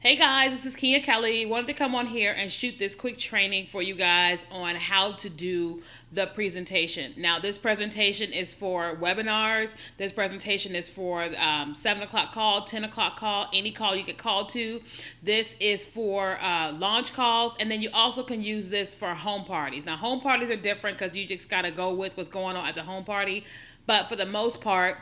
Hey guys, this is Keenya Kelly. Wanted to come on here and shoot this quick training for you guys on how to do the presentation. Now, this presentation is for webinars. This presentation is for 7 o'clock call, 10 o'clock call, any call you get called to. This is for launch calls, and then you also can use this for home parties. Now, home parties are different because you just got to go with what's going on at the home party. But for the most part,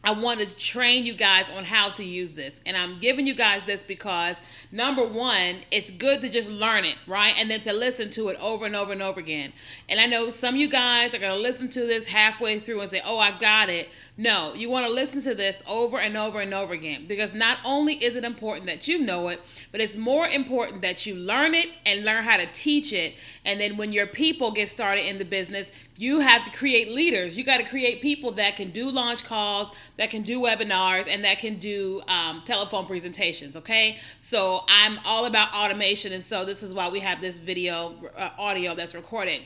I want to train you guys on how to use this. And I'm giving you guys this because, number one, it's good to just learn it, right? And then to listen to it over and over and over again. And I know some of you guys are going to listen to this halfway through and say, oh, I got it. No, you want to listen to this over and over and over again, because not only is it important that you know it, but it's more important that you learn it and learn how to teach it. And then when your people get started in the business, you have to create leaders. You got to create people that can do launch calls, that can do webinars, and that can do telephone presentations, okay? So I'm all about automation, and so this is why we have this video audio that's recorded.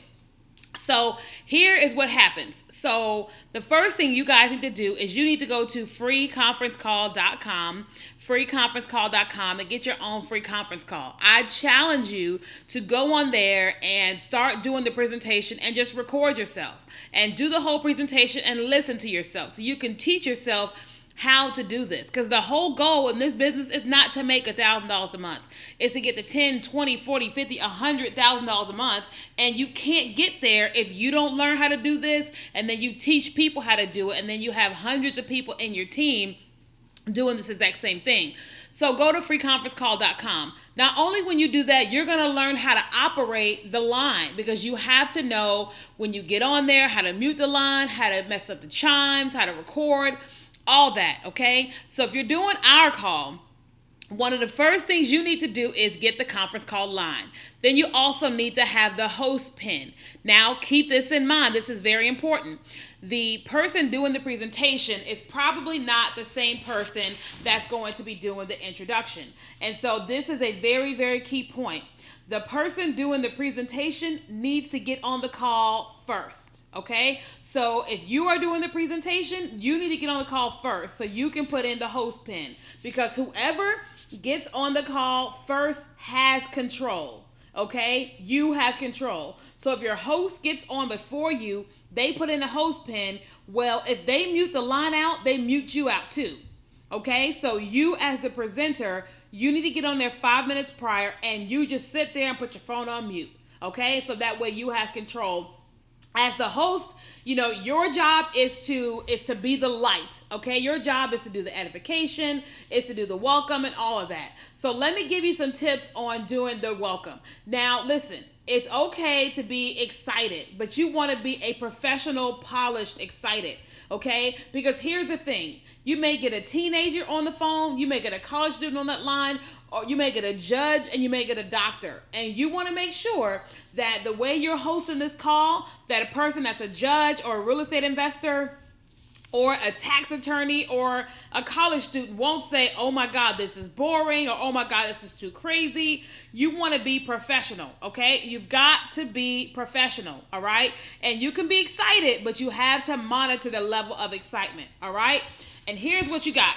So here is what happens. So the first thing you guys need to do is you need to go to freeconferencecall.com, and get your own free conference call. I challenge you to go on there and start doing the presentation and just record yourself and do the whole presentation and listen to yourself so you can teach yourself how to do this, because the whole goal in this business is not to make $1,000 a month. It's to get to 10, 20, 40, 50, $100,000 a month. And you can't get there if you don't learn how to do this, and then you teach people how to do it, and then you have hundreds of people in your team doing this exact same thing. So go to freeconferencecall.com. Not only when you do that, you're going to learn how to operate the line, because you have to know when you get on there how to mute the line, how to mess up the chimes, how to record, all that, okay? So if you're doing our call, one of the first things you need to do is get the conference call line. Then you also need to have the host pin. Now, keep this in mind. This is very important. The person doing the presentation is probably not the same person that's going to be doing the introduction. And so this is a very, very key point. The person doing the presentation needs to get on the call first, okay? So if you are doing the presentation, you need to get on the call first so you can put in the host pin, because whoever gets on the call first has control, okay? You have control. So if your host gets on before you, they put in the host pin, well, if they mute the line out, they mute you out too, okay? So you as the presenter, you need to get on there 5 minutes prior, and you just sit there and put your phone on mute, okay? So that way you have control. As the host, you know, your job is to be the light, okay? Your job is to do the edification, is to do the welcome and all of that. So let me give you some tips on doing the welcome. Now, listen, it's okay to be excited, but you want to be a professional, polished, excited, okay? Because here's the thing. You may get a teenager on the phone, you may get a college student on that line, or you may get a judge, and you may get a doctor. And you want to make sure that the way you're hosting this call, that a person that's a judge or a real estate investor or a tax attorney or a college student won't say, oh my God, this is boring, or oh my God, this is too crazy. You want to be professional, okay? You've got to be professional, all right? And you can be excited, but you have to monitor the level of excitement, all right? And here's what you got.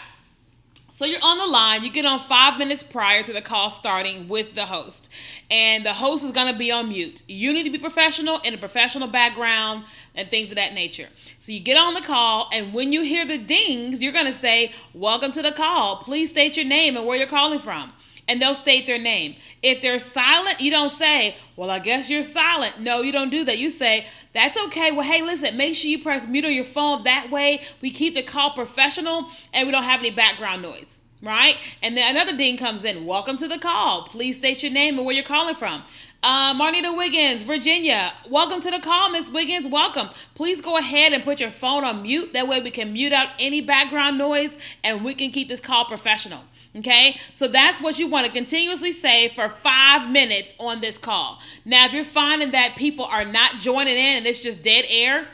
So you're on the line, you get on 5 minutes prior to the call starting with the host. And the host is going to be on mute. You need to be professional, in a professional background and things of that nature. So you get on the call, and when you hear the dings, you're going to say, welcome to the call. Please state your name and where you're calling from. And they'll state their name. If they're silent, you don't say, well, I guess you're silent. No, you don't do that. You say, that's okay. Well, hey, listen, make sure you press mute on your phone. That way we keep the call professional and we don't have any background noise, right? And then another ding comes in. Welcome to the call. Please state your name and where you're calling from. Marnita Wiggins, Virginia. Welcome to the call, Miss Wiggins. Welcome. Please go ahead and put your phone on mute. That way we can mute out any background noise and we can keep this call professional. Okay, so that's what you want to continuously say for 5 minutes on this call. Now, if you're finding that people are not joining in and it's just dead air,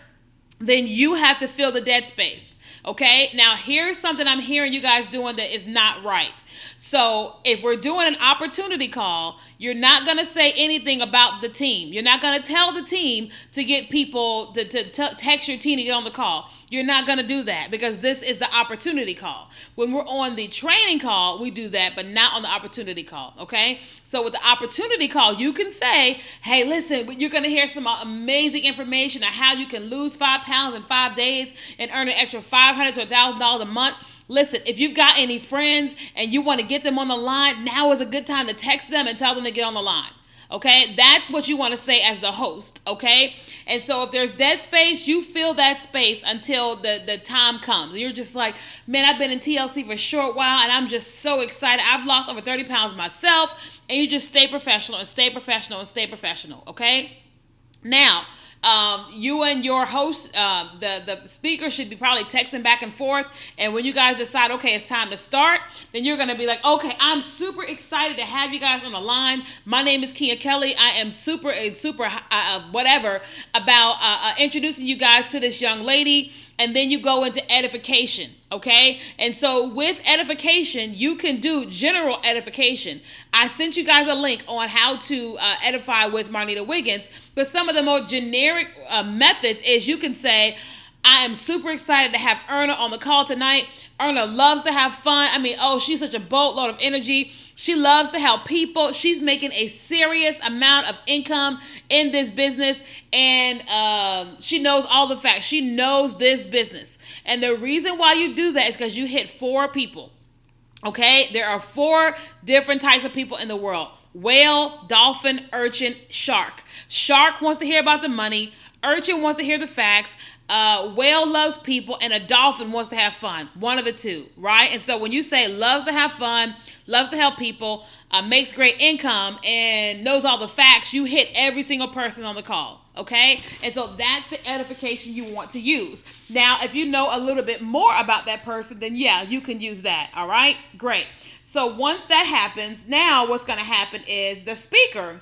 then you have to fill the dead space. Okay, now here's something I'm hearing you guys doing that is not right. So if we're doing an opportunity call, you're not going to say anything about the team. You're not going to tell the team to get people to text your team to get on the call. you're not going to do that because this is the opportunity call. When we're on the training call, we do that, but not on the opportunity call, okay? So with the opportunity call, you can say, hey, listen, you're going to hear some amazing information on how you can lose 5 pounds in 5 days and earn an extra $500 to $1,000 a month. Listen, if you've got any friends and you want to get them on the line, now is a good time to text them and tell them to get on the line. Okay, that's what you want to say as the host, okay? And so if there's dead space, you fill that space until the time comes. And you're just like, man, I've been in TLC for a short while, and I'm just so excited. I've lost over 30 pounds myself, and you just stay professional and stay professional and stay professional, okay? Now, you and your host, the speaker should be probably texting back and forth. And when you guys decide, okay, it's time to start, then you're going to be like, okay, I'm super excited to have you guys on the line. My name is Keenya Kelly. I am super whatever about introducing you guys to this young lady. And then you go into edification, okay? And so with edification, you can do general edification. I sent you guys a link on how to edify with Marnita Wiggins, but some of the more generic methods is you can say, I am super excited to have Erna on the call tonight. Erna loves to have fun. I mean, she's such a boatload of energy. She loves to help people. She's making a serious amount of income in this business, and she knows all the facts. She knows this business. And the reason why you do that is because you hit 4 people. Okay? There are 4 different types of people in the world. Whale, dolphin, urchin, shark. Shark wants to hear about the money. Urchin wants to hear the facts. Whale loves people, and a dolphin wants to have fun. One of the two, right? And so when you say loves to have fun, loves to help people, makes great income, and knows all the facts, you hit every single person on the call, okay? And so that's the edification you want to use. Now, if you know a little bit more about that person, then yeah, you can use that, all right? Great. So once that happens, now what's going to happen is the speaker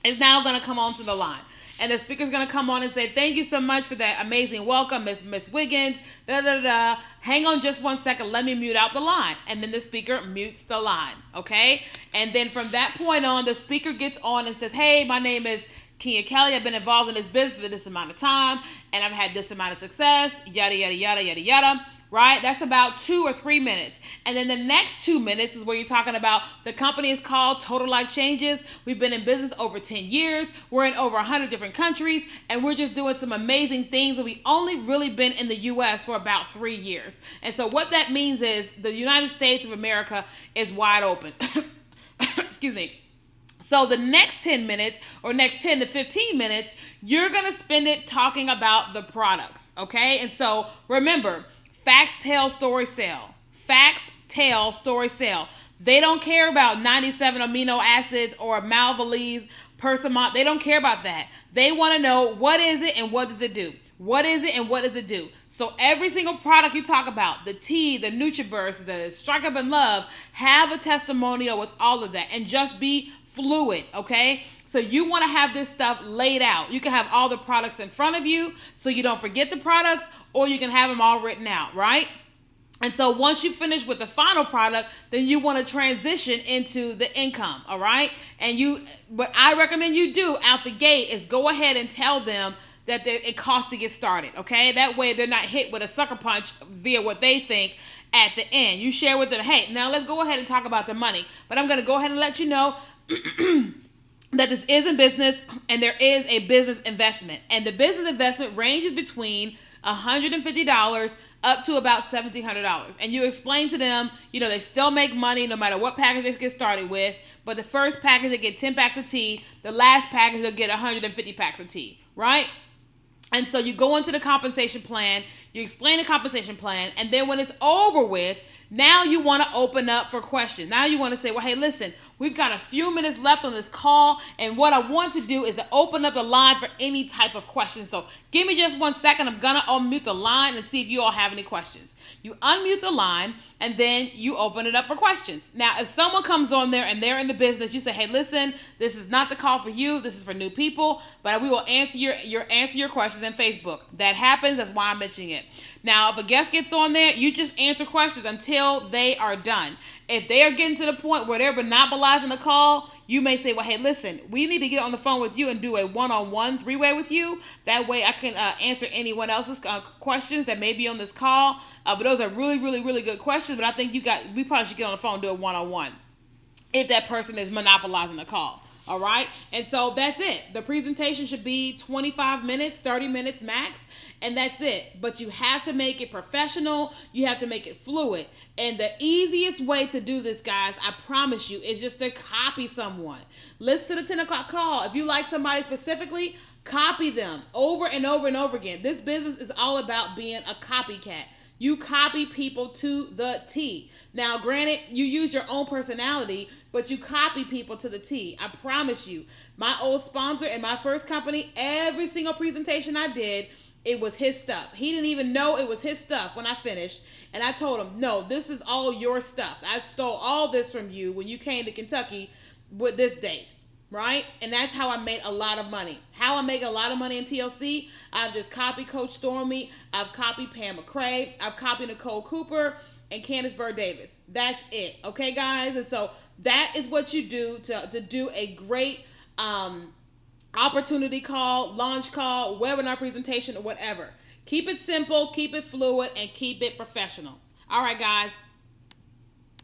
is now going to come onto the line. And the speaker's going to come on and say, thank you so much for that amazing welcome, Miss Wiggins. Hang on just 1 second. Let me mute out the line. And then the speaker mutes the line. Okay? And then from that point on, the speaker gets on and says, hey, my name is Keenya Kelly. I've been involved in this business for this amount of time. And I've had this amount of success. Yada, yada, yada, yada, yada. Right? That's about 2 or 3 minutes. And then the next 2 minutes is where you're talking about the company is called Total Life Changes. We've been in business over 10 years. We're in over 100 different countries. And we're just doing some amazing things. And we only really been in the U.S. for about 3 years. And so what that means is the United States of America is wide open. Excuse me. So the next 10 minutes or next 10 to 15 minutes, you're going to spend it talking about the products. Okay? And so remember, facts tell, stories sell. Facts tell, stories sell. They don't care about 97 amino acids or Malvolese, Persimmon. They don't care about that. They want to know what is it and what does it do. What is it and what does it do? So every single product you talk about, the tea, the NutriBurst, the Strike Up and Love, have a testimonial with all of that and just be fluid, okay? So you want to have this stuff laid out. You can have all the products in front of you so you don't forget the products, or you can have them all written out, right? And so once you finish with the final product, then you want to transition into the income, all right? And what I recommend you do out the gate is go ahead and tell them that it costs to get started, okay? That way they're not hit with a sucker punch via what they think at the end. You share with them, hey, now let's go ahead and talk about the money. But I'm going to go ahead and let you know that this is a business and there is a business investment. And the business investment ranges between $150 up to about $1,700. And you explain to them, they still make money no matter what package they get started with. But the first package, they get 10 packs of tea. The last package, they'll get 150 packs of tea, right? And so you go into the compensation plan, you explain the compensation plan, and then when it's over with, now you want to open up for questions. Now you want to say, well, hey, listen, we've got a few minutes left on this call, and what I want to do is to open up the line for any type of question. So give me just 1 second. I'm going to unmute the line and see if you all have any questions. You unmute the line, and then you open it up for questions. Now, if someone comes on there and they're in the business, you say, hey, listen, this is not the call for you. This is for new people, but we will answer your questions in Facebook. That happens. That's why I'm mentioning it. Now, if a guest gets on there, you just answer questions until spiel, they are done. If they are getting to the point where they're monopolizing the call, you may say, well, hey, listen, we need to get on the phone with you and do a one-on-one three-way with you. That way I can answer anyone else's questions that may be on this call. But those are really, really, really good questions. But I think we probably should get on the phone and do a one-on-one if that person is monopolizing the call. All right. And so that's it. The presentation should be 25 minutes, 30 minutes max. And that's it. But you have to make it professional. You have to make it fluid. And the easiest way to do this, guys, I promise you, is just to copy someone. Listen to the 10 o'clock call. If you like somebody specifically, copy them over and over and over again. This business is all about being a copycat. You copy people to the T. Now, granted, you use your own personality, but you copy people to the T. I promise you. My old sponsor in my first company, every single presentation I did, it was his stuff. He didn't even know it was his stuff when I finished. And I told him, no, this is all your stuff. I stole all this from you when you came to Kentucky with this date. Right? And that's how I made a lot of money. How I make a lot of money in TLC, I've just copied Coach Stormy, I've copied Pam McCrae, I've copied Nicole Cooper, and Candace Bird Davis. That's it. Okay, guys? And so that is what you do to do a great opportunity call, launch call, webinar presentation, or whatever. Keep it simple, keep it fluid, and keep it professional. All right, guys.